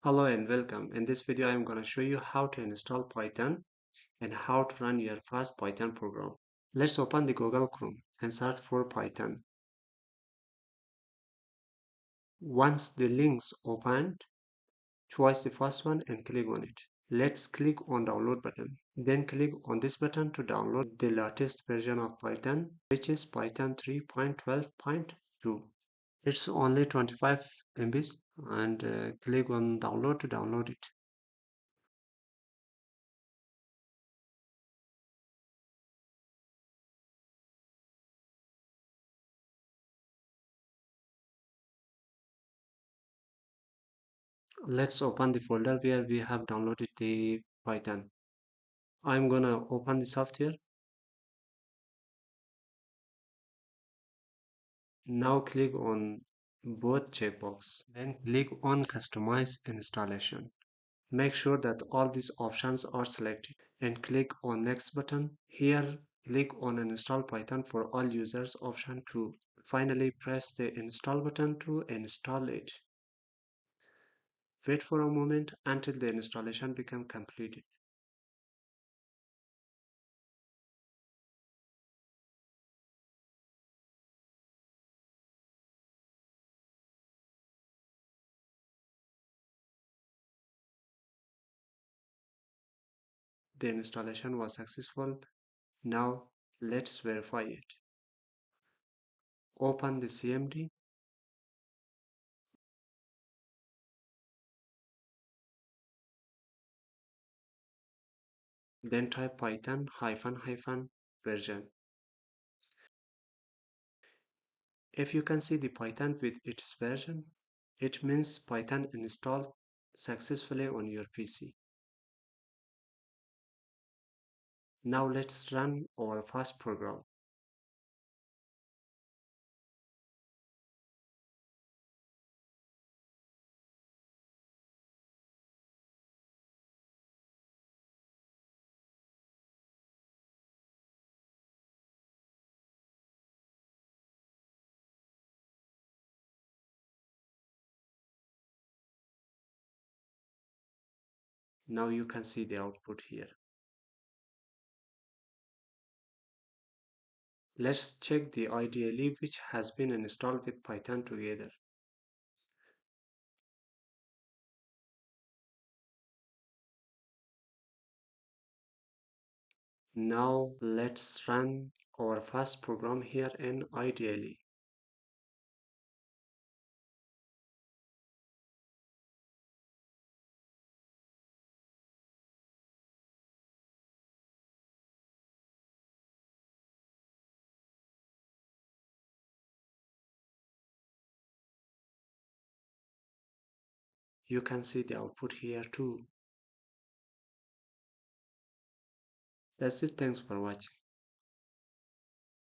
Hello and welcome. In this video, I'm going to show you how to install Python and how to run your first Python program. Let's open the Google Chrome and search for Python. Once the link's opened, choose the first one and click on it. Let's click on download button. Then click on this button to download the latest version of Python, which is Python 3.12.2. It's only 25 MBs and click on download to download it. Let's open the folder where we have downloaded the Python. I'm gonna open the software. Now click on both checkbox. Then click on customize installation. Make sure that all these options are selected and click on next button. Here click on install Python for all users option 2. Finally press the install button to install it. Wait for a moment until the installation becomes completed. The installation was successful. Now let's verify it. Open the CMD, then type python hyphen hyphen version. If you can see the Python with its version, it means Python installed successfully on your PC. Now let's run our first program. Now you can see the output here. Let's check the IDLE which has been installed with Python together. Now let's run our first program here in IDLE. You can see the output here too. That's it. Thanks for watching.